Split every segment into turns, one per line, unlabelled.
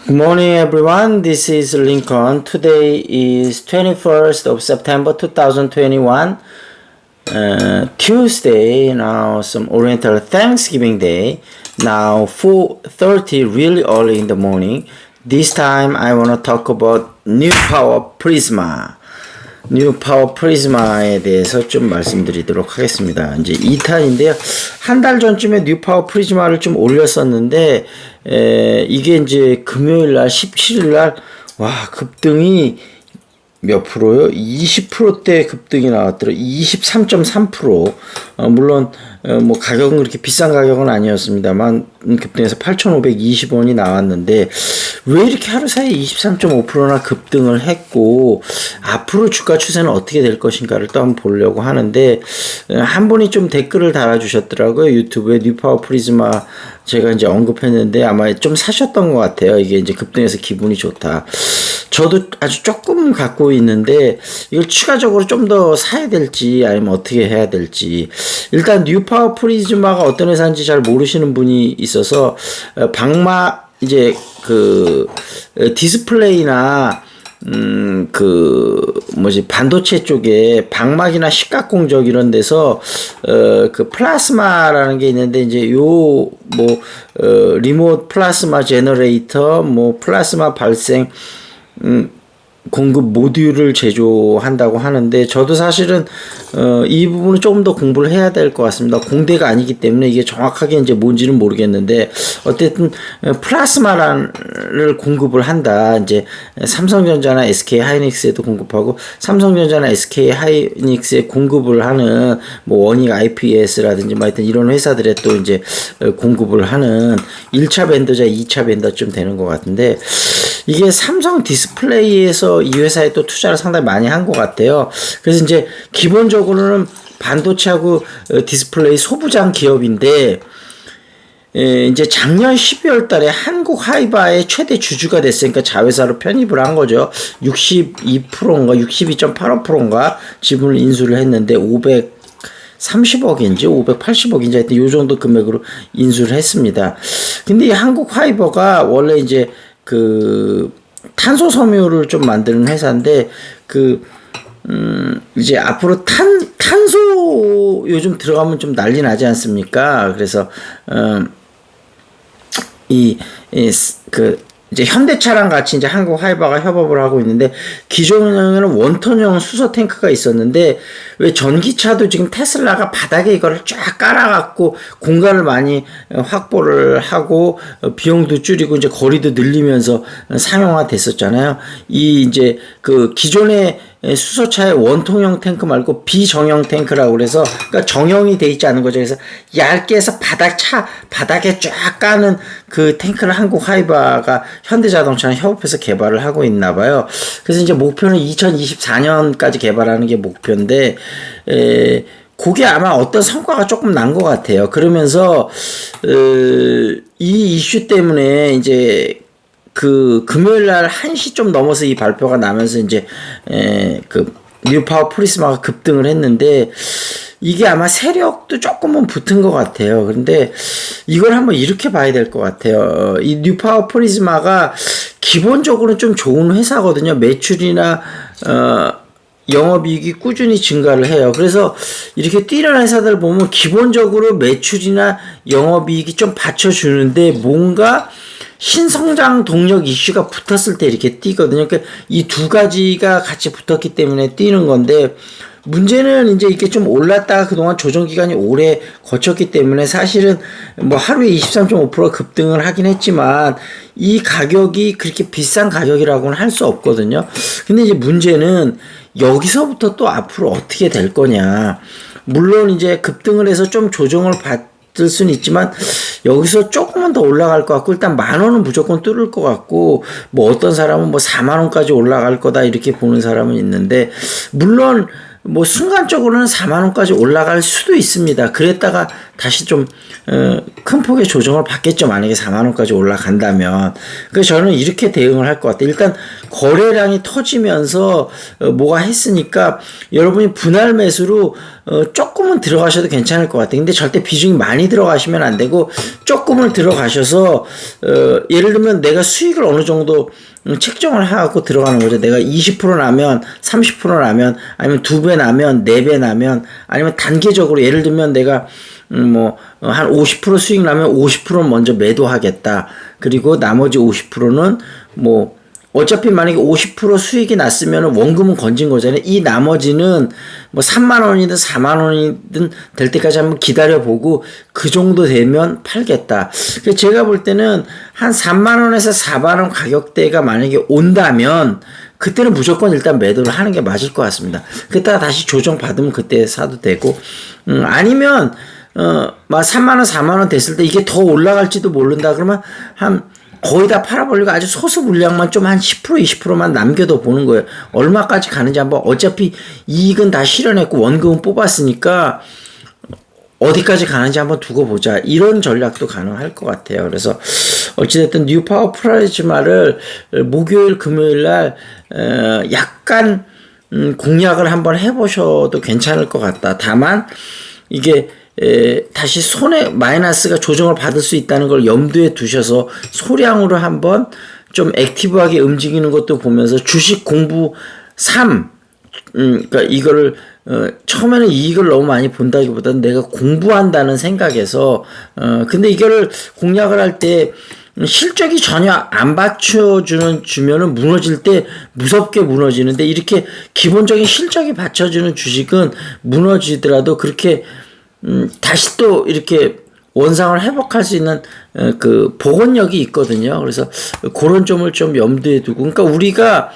Good morning, everyone. This is Lincoln. Today is 21st of September 2021, Tuesday. Now some Oriental Thanksgiving Day. Now 4:30, really early in the morning. This time I want to talk about New Power Prisma. New Power Prisma에 대해서 좀 말씀드리도록 하겠습니다. 이제 2탄인데요. 한 달 전쯤에 New Power Prisma를 좀 올렸었는데, 이게 이제 금요일 날, 17일 날, 와, 급등이 몇 프로요? 20%대 급등이 나왔더라고요. 23.3%. 물론, 뭐, 가격은 그렇게 비싼 가격은 아니었습니다만, 급등해서 8,520원이 나왔는데, 왜 이렇게 하루 사이에 23.5%나 급등을 했고, 앞으로 주가 추세는 어떻게 될 것인가를 또 한번 보려고 하는데, 한 분이 좀 댓글을 달아주셨더라고요. 유튜브에 뉴파워 프리즈마 제가 이제 언급했는데, 아마 좀 사셨던 것 같아요. 이게 이제 급등해서 기분이 좋다. 저도 아주 조금 갖고 있는데 이걸 추가적으로 좀 더 사야 될지 아니면 어떻게 해야 될지. 일단 뉴파워 프리즈마가 어떤 회사인지 잘 모르시는 분이 있어서 이제 그 디스플레이나 반도체 쪽에 방막이나 식각공정 이런 데서, 그 플라스마라는 게 있는데, 이제 리모트 플라스마 제너레이터, 플라스마 발생, 공급 모듈을 제조한다고 하는데, 저도 사실은 이 부분은 조금 더 공부를 해야 될 것 같습니다. 공대가 아니기 때문에 이게 정확하게 이제 뭔지는 모르겠는데, 어쨌든 플라스마를 공급을 한다. 이제 삼성전자나 SK 하이닉스에도 공급하고, 삼성전자나 SK 하이닉스에 공급을 하는 원익 IPS라든지 하여튼 이런 회사들에 또 이제 공급을 하는 1차 벤더자 2차 벤더쯤 되는 것 같은데, 이게 삼성 디스플레이에서 이 회사에 또 투자를 상당히 많이 한 것 같아요. 그래서 이제 기본적으로는 반도체하고 디스플레이 소부장 기업인데, 이제 작년 12월 달에 한국 하이바의 최대 주주가 됐으니까 자회사로 편입을 한 거죠. 62%인가 62.85%인가 지분을 인수를 했는데 530억인지 580억인지 하여튼 요 정도 금액으로 인수를 했습니다. 근데 이 한국 하이버가 원래 이제 탄소 섬유를 좀 만드는 회사인데, 이제 앞으로 탄소 요즘 들어가면 좀 난리 나지 않습니까? 그래서, 이제 현대차랑 같이 이제 한국 하이바가 협업을 하고 있는데, 기존에는 원톤형 수소 탱크가 있었는데, 왜 전기차도 지금 테슬라가 바닥에 이거를 쫙 깔아갖고 공간을 많이 확보를 하고 비용도 줄이고 이제 거리도 늘리면서 상용화 됐었잖아요. 이제 기존의 수소차의 원통형 탱크 말고 비정형 탱크라고 그래서, 그러니까 정형이 돼 있지 않은 거죠. 그래서 얇게 해서 바닥에 쫙 까는 그 탱크를 한국 하이바가 현대자동차랑 협업해서 개발을 하고 있나 봐요. 그래서 이제 목표는 2024년까지 개발하는 게 목표인데, 그게 아마 어떤 성과가 조금 난 것 같아요. 그러면서, 이 이슈 때문에 이제 금요일 날 1시 좀 넘어서 이 발표가 나면서 이제, 뉴파워 프리스마가 급등을 했는데, 이게 아마 세력도 조금은 붙은 것 같아요. 그런데 이걸 한번 이렇게 봐야 될 것 같아요. 이 뉴파워 프리즈마가 기본적으로 좀 좋은 회사거든요. 매출이나, 영업이익이 꾸준히 증가를 해요. 그래서 이렇게 뛰는 회사들 보면 기본적으로 매출이나 영업이익이 좀 받쳐주는데 뭔가 신성장 동력 이슈가 붙었을 때 이렇게 뛰거든요. 그러니까 이 두 가지가 같이 붙었기 때문에 뛰는 건데, 문제는 이제 이게 좀 올랐다가 그동안 조정 기간이 오래 거쳤기 때문에 사실은 하루에 23.5% 급등을 하긴 했지만 이 가격이 그렇게 비싼 가격이라고는 할 수 없거든요. 근데 이제 문제는 여기서부터 또 앞으로 어떻게 될 거냐. 물론 이제 급등을 해서 좀 조정을 받을 수는 있지만 여기서 조금은 더 올라갈 것 같고, 일단 10,000원은 무조건 뚫을 것 같고, 어떤 사람은 40,000원까지 올라갈 거다 이렇게 보는 사람은 있는데, 물론 순간적으로는 40,000원까지 올라갈 수도 있습니다. 그랬다가 다시 좀 큰 폭의 조정을 받겠죠. 만약에 40,000원까지 올라간다면. 그래서 저는 이렇게 대응을 할 것 같아요. 일단 거래량이 터지면서 뭐가 했으니까 여러분이 분할 매수로 조금은 들어가셔도 괜찮을 것 같아요. 근데 절대 비중이 많이 들어가시면 안 되고 조금을 들어가셔서 예를 들면 내가 수익을 어느 정도 책정을 하고 들어가는 거죠. 내가 20% 나면 30% 나면 아니면 2배 나면 4배 나면 아니면 단계적으로 예를 들면 내가 한 50% 수익 나면 50% 먼저 매도하겠다. 그리고 나머지 50%는 어차피 만약에 50% 수익이 났으면 원금은 건진 거잖아요. 이 나머지는 3만 원이든 4만 원이든 될 때까지 한번 기다려보고 그 정도 되면 팔겠다. 제가 볼 때는 한 3만 원에서 4만 원 가격대가 만약에 온다면 그때는 무조건 일단 매도를 하는 게 맞을 것 같습니다. 그때가 다시 조정 받으면 그때 사도 되고, 아니면 3만 원, 4만 원 됐을 때 이게 더 올라갈지도 모른다 그러면 거의 다 팔아버리고 아주 소수 물량만 좀 한 10%, 20%만 남겨둬 보는 거예요. 얼마까지 가는지 한번 어차피 이익은 다 실현했고 원금은 뽑았으니까 어디까지 가는지 한번 두고 보자. 이런 전략도 가능할 것 같아요. 그래서 어찌됐든 뉴 파워 프라이즈마를 목요일, 금요일 날 약간 공략을 한번 해보셔도 괜찮을 것 같다. 다만 이게 다시 손해 마이너스가 조정을 받을 수 있다는 걸 염두에 두셔서 소량으로 한번 좀 액티브하게 움직이는 것도 보면서 주식 공부 3 그러니까 이거를 처음에는 이익을 너무 많이 본다기보다는 내가 공부한다는 생각에서 근데 이거를 공략을 할 때 실적이 전혀 안 받쳐주면은 무너질 때 무섭게 무너지는데 이렇게 기본적인 실적이 받쳐주는 주식은 무너지더라도 그렇게 다시 또 이렇게 원상을 회복할 수 있는 그 복원력이 있거든요. 그래서 그런 점을 좀 염두에 두고, 그러니까 우리가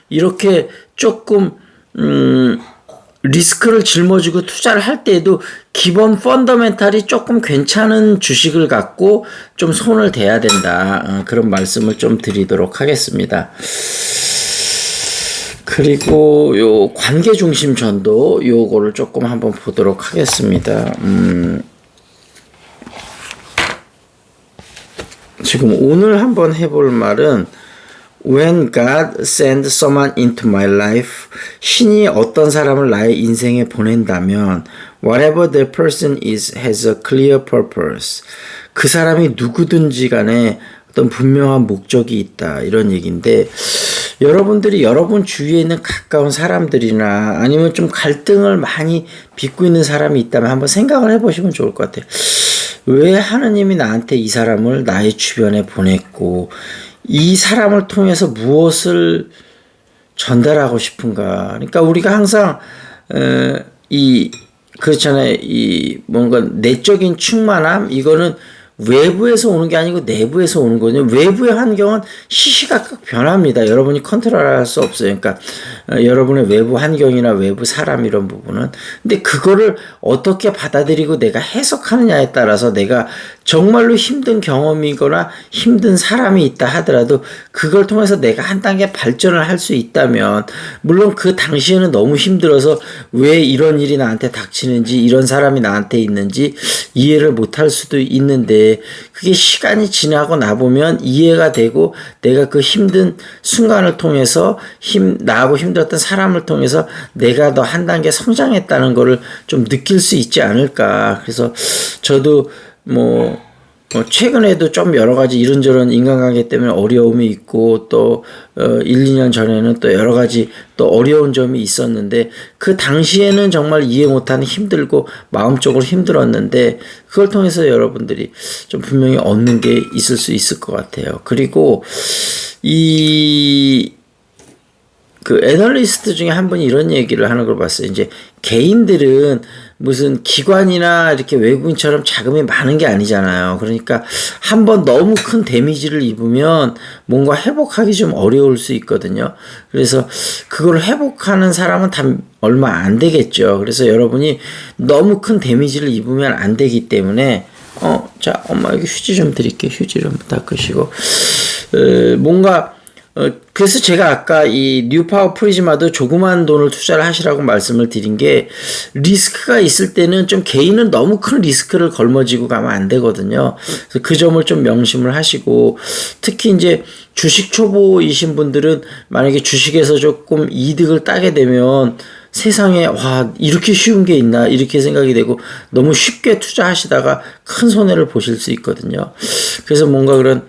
이렇게 조금 리스크를 짊어지고 투자를 할 때에도 기본 펀더멘탈이 조금 괜찮은 주식을 갖고 좀 손을 대야 된다. 그런 말씀을 좀 드리도록 하겠습니다. 그리고 요 관계 중심 전도 요거를 조금 한번 보도록 하겠습니다. 지금 오늘 한번 해볼 말은 When God send someone into my life, 신이 어떤 사람을 나의 인생에 보낸다면 whatever the person is has a clear purpose. 그 사람이 누구든지 간에 어떤 분명한 목적이 있다. 이런 얘기인데 여러분들이 여러분 주위에 있는 가까운 사람들이나 아니면 좀 갈등을 많이 빚고 있는 사람이 있다면 한번 생각을 해보시면 좋을 것 같아요. 왜 하느님이 나한테 이 사람을 나의 주변에 보냈고 이 사람을 통해서 무엇을 전달하고 싶은가. 그러니까 우리가 항상 그렇잖아요. 뭔가 내적인 충만함 이거는 외부에서 오는 게 아니고 내부에서 오는 거거든요. 외부의 환경은 시시각각 변합니다. 여러분이 컨트롤할 수 없어요. 그러니까 여러분의 외부 환경이나 외부 사람 이런 부분은. 근데 그거를 어떻게 받아들이고 내가 해석하느냐에 따라서 내가 정말로 힘든 경험이거나 힘든 사람이 있다 하더라도 그걸 통해서 내가 한 단계 발전을 할 수 있다면 물론 그 당시에는 너무 힘들어서 왜 이런 일이 나한테 닥치는지 이런 사람이 나한테 있는지 이해를 못할 수도 있는데 그게 시간이 지나고 나보면 이해가 되고 내가 그 힘든 순간을 통해서 나하고 힘들었던 사람을 통해서 내가 더 한 단계 성장했다는 거를 좀 느낄 수 있지 않을까. 그래서 저도 최근에도 좀 여러 가지 이런저런 인간관계 때문에 어려움이 있고 또 1, 2년 전에는 또 여러 가지 또 어려운 점이 있었는데 그 당시에는 정말 이해 못하는 힘들고 마음적으로 힘들었는데 그걸 통해서 여러분들이 좀 분명히 얻는 게 있을 수 있을 것 같아요. 그리고 그 애널리스트 중에 한 분이 이런 얘기를 하는 걸 봤어요. 이제 개인들은 무슨 기관이나 이렇게 외국인처럼 자금이 많은 게 아니잖아요. 그러니까 한번 너무 큰 데미지를 입으면 뭔가 회복하기 좀 어려울 수 있거든요. 그래서 그걸 회복하는 사람은 다 얼마 안 되겠죠. 그래서 여러분이 너무 큰 데미지를 입으면 안 되기 때문에 자, 엄마 여기 휴지 좀 드릴게요. 휴지 좀 닦으시고 뭔가 그래서 제가 아까 이 뉴파워 프리즈마도 조그만 돈을 투자를 하시라고 말씀을 드린 게 리스크가 있을 때는 좀 개인은 너무 큰 리스크를 걸머지고 가면 안 되거든요. 그래서 그 점을 좀 명심을 하시고 특히 이제 주식 초보이신 분들은 만약에 주식에서 조금 이득을 따게 되면 세상에 와 이렇게 쉬운 게 있나 이렇게 생각이 되고 너무 쉽게 투자하시다가 큰 손해를 보실 수 있거든요. 그래서 뭔가 그런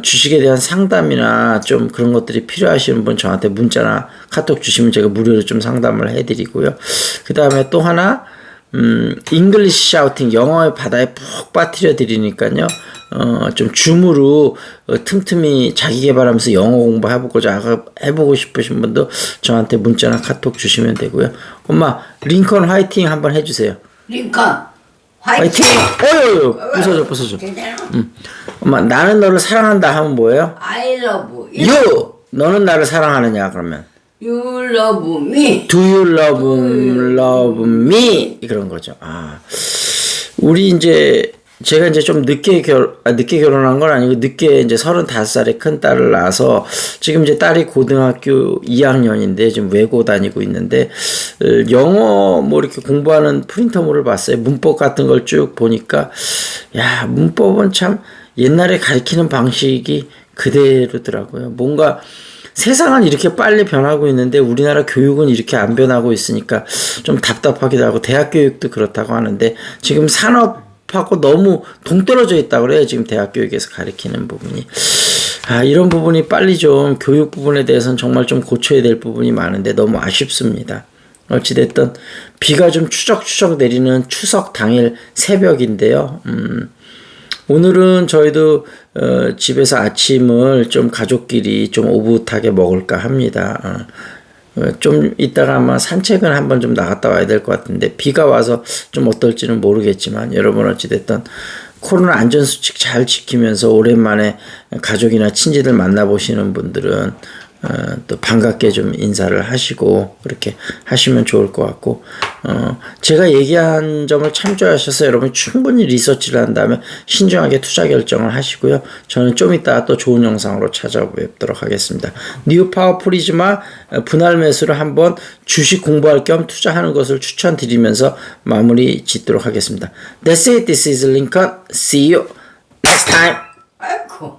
주식에 대한 상담이나 좀 그런 것들이 필요하시는 분 저한테 문자나 카톡 주시면 제가 무료로 좀 상담을 해드리고요. 그 다음에 또 하나 잉글리시 샤우팅 영어의 바다에 푹 빠뜨려 드리니까요. 좀 줌으로 틈틈이 자기 개발하면서 영어 공부해보고자 해보고 싶으신 분도 저한테 문자나 카톡 주시면 되고요. 엄마 링컨 화이팅 한번 해주세요.
링컨 화이팅!
어유 부서져. 엄마 나는 너를 사랑한다 하면 뭐예요?
I love you.
You 너는 나를 사랑하느냐 그러면
You love me.
Do you love me 그런 거죠. 우리 이제 제가 이제 좀 늦게 결혼한 건 아니고 늦게 이제 35살에 큰 딸을 낳아서 지금 이제 딸이 고등학교 2학년인데 지금 외고 다니고 있는데 영어 뭐 이렇게 공부하는 프린터물을 봤어요. 문법 같은 걸 쭉 보니까 야 문법은 참 옛날에 가르치는 방식이 그대로더라고요. 뭔가 세상은 이렇게 빨리 변하고 있는데 우리나라 교육은 이렇게 안 변하고 있으니까 좀 답답하기도 하고 대학 교육도 그렇다고 하는데 지금 산업하고 너무 동떨어져 있다고 그래요. 지금 대학 교육에서 가르치는 부분이. 이런 부분이 빨리 좀 교육 부분에 대해서는 정말 좀 고쳐야 될 부분이 많은데 너무 아쉽습니다. 어찌됐든 비가 좀 추적추적 내리는 추석 당일 새벽인데요. 오늘은 저희도 집에서 아침을 좀 가족끼리 좀 오붓하게 먹을까 합니다. 좀 이따가 아마 산책은 한번 좀 나갔다 와야 될 것 같은데 비가 와서 좀 어떨지는 모르겠지만 여러분 어찌됐든 코로나 안전수칙 잘 지키면서 오랜만에 가족이나 친지들 만나보시는 분들은 또 반갑게 좀 인사를 하시고 그렇게 하시면 좋을 것 같고 제가 얘기한 점을 참조하셔서 여러분 충분히 리서치를 한 다음에 신중하게 투자 결정을 하시고요. 저는 좀 이따 또 좋은 영상으로 찾아뵙도록 하겠습니다. 뉴파워 프리즈마 분할 매수를 한번 주식 공부할 겸 투자하는 것을 추천드리면서 마무리 짓도록 하겠습니다. That's it. This is Lincoln. See you next time.
아이고.